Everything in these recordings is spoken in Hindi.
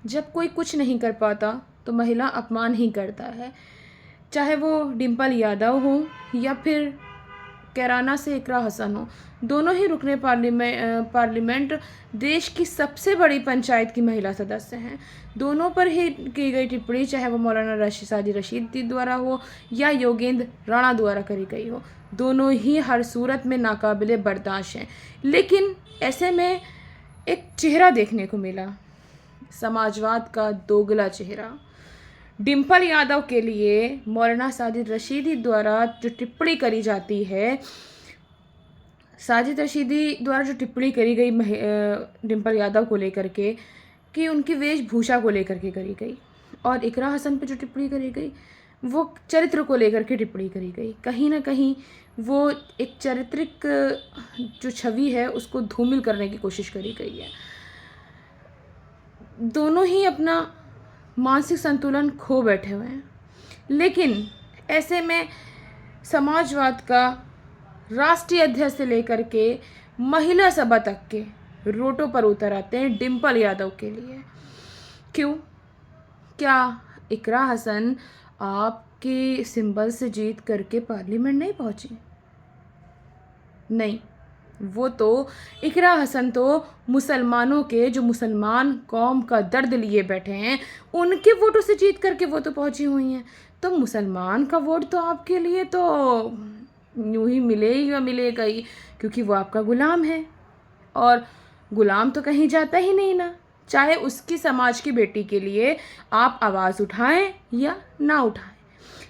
जब कोई कुछ नहीं कर पाता तो महिला अपमान ही करता है, चाहे वो डिम्पल यादव हो या फिर कैराना से इकरा हसन हो। दोनों ही रुकने पार्लियामेंट देश की सबसे बड़ी पंचायत की महिला सदस्य हैं। दोनों पर ही की गई टिप्पणी, चाहे वो मौलाना सादी रशीदी द्वारा हो या योगेंद्र राणा द्वारा करी गई हो, दोनों ही हर सूरत में नाकाबिले बर्दाश्त हैं। लेकिन ऐसे में एक चेहरा देखने को मिला, समाजवाद का दोगला चेहरा। डिम्पल यादव के लिए मौलाना साजिद रशीदी द्वारा जो टिप्पणी करी जाती है, साजिद रशीदी द्वारा जो टिप्पणी करी गई डिम्पल यादव को लेकर के कि उनकी वेशभूषा को लेकर के करी गई, और इकरा हसन पे जो टिप्पणी करी गई वो चरित्र को लेकर के टिप्पणी करी गई। कहीं ना कहीं वो एक चारित्रिक जो छवि है उसको धूमिल करने की कोशिश करी गई है। दोनों ही अपना मानसिक संतुलन खो बैठे हुए हैं। लेकिन ऐसे में समाजवाद का राष्ट्रीय अध्यक्ष से लेकर के महिला सभा तक के रोटों पर उतर आते हैं डिम्पल यादव के लिए। क्यों? क्या इकरा हसन आपके सिंबल से जीत करके पार्लियामेंट नहीं पहुंची? नहीं, वो तो इकरा हसन तो मुसलमानों के, जो मुसलमान कौम का दर्द लिए बैठे हैं, उनके वोटों से जीत करके वो तो पहुंची हुई हैं। तो मुसलमान का वोट तो आपके लिए तो यूं ही मिलेगा ही, क्योंकि वो आपका गुलाम है, और गुलाम तो कहीं जाता ही नहीं ना। चाहे उसकी समाज की बेटी के लिए आप आवाज़ उठाएं या ना उठाएं,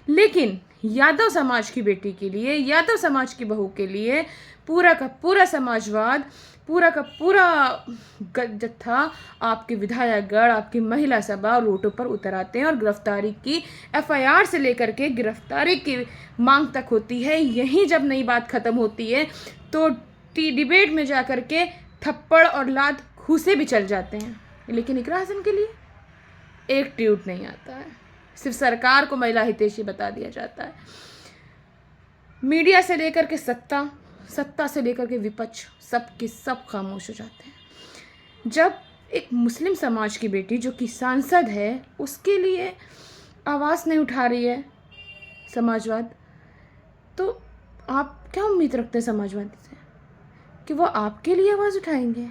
लेकिन यादव समाज की बेटी के लिए, यादव समाज की बहू के लिए पूरा का पूरा समाजवाद, पूरा का पूरा जत्था आपके विधायकगण, आपकी महिला सभा रोटों पर उतर आते हैं और गिरफ्तारी की एफआईआर से लेकर के गिरफ्तारी की मांग तक होती है। यहीं जब नई बात ख़त्म होती है तो डिबेट में जा कर के थप्पड़ और लात घूंसे भी चल जाते हैं। लेकिन इकरा हसन के लिए एक ट्वीट नहीं आता है, सिर्फ सरकार को महिला हितैषी बता दिया जाता है। मीडिया से लेकर के सत्ता से लेकर के विपक्ष, सब के सब खामोश हो जाते हैं। जब एक मुस्लिम समाज की बेटी जो कि सांसद है, उसके लिए आवाज़ नहीं उठा रही है समाजवाद, तो आप क्या उम्मीद रखते हैं समाजवादी से कि वो आपके लिए आवाज़ उठाएंगे,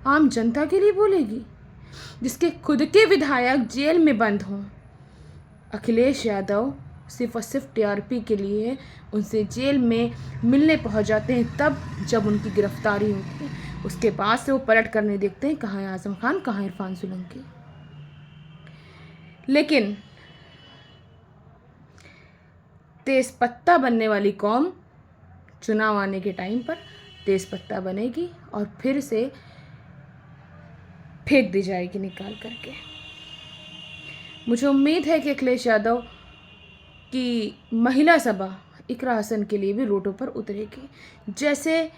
आम जनता के लिए बोलेगी, जिसके खुद के विधायक जेल में बंद हों? अखिलेश यादव सिर्फ और सिर्फ टीआरपी के लिए उनसे जेल में मिलने पहुंच जाते हैं, तब जब उनकी गिरफ्तारी होती है। उसके बाद से वो पलट कर नहीं देखते हैं कहाँ है आजम खान, कहाँ है इरफान सोलंकी। लेकिन तेज पत्ता बनने वाली कौम चुनाव आने के टाइम पर तेज पत्ता बनेगी और फिर से फेंक दी जाएगी निकाल करके। मुझे उम्मीद है कि अखिलेश यादव की महिला सभा इकरा हसन के लिए भी रोडों पर उतरेगी। जैसे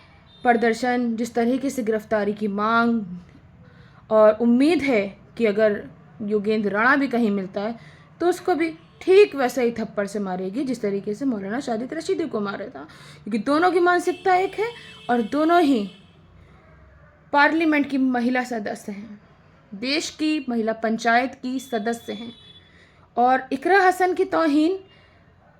प्रदर्शन, जिस तरीके से गिरफ्तारी की मांग, और उम्मीद है कि अगर योगेंद्र राणा भी कहीं मिलता है तो उसको भी ठीक वैसे ही थप्पड़ से मारेगी जिस तरीके से मौलाना साजिद रशीदी को मारा था, क्योंकि दोनों की मानसिकता एक है और दोनों ही पार्लियामेंट की महिला सदस्य हैं, देश की महिला पंचायत की सदस्य हैं। और इकरा हसन की तौहीन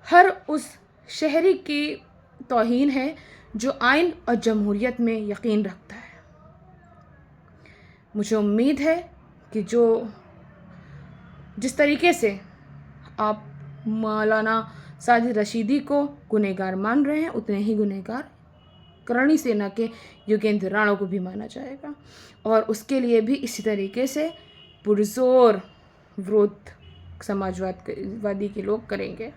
हर उस शहरी की तौहीन है जो आइन और जमहूरियत में यकीन रखता है। मुझे उम्मीद है कि जिस तरीके से आप मौलाना साजिद रशीदी को गुनहगार मान रहे हैं, उतने ही गुनहगार करणी सेना के योगेंद्र राणा को भी माना जाएगा, और उसके लिए भी इसी तरीके से पुरजोर विरोध समाजवादी के लोग करेंगे।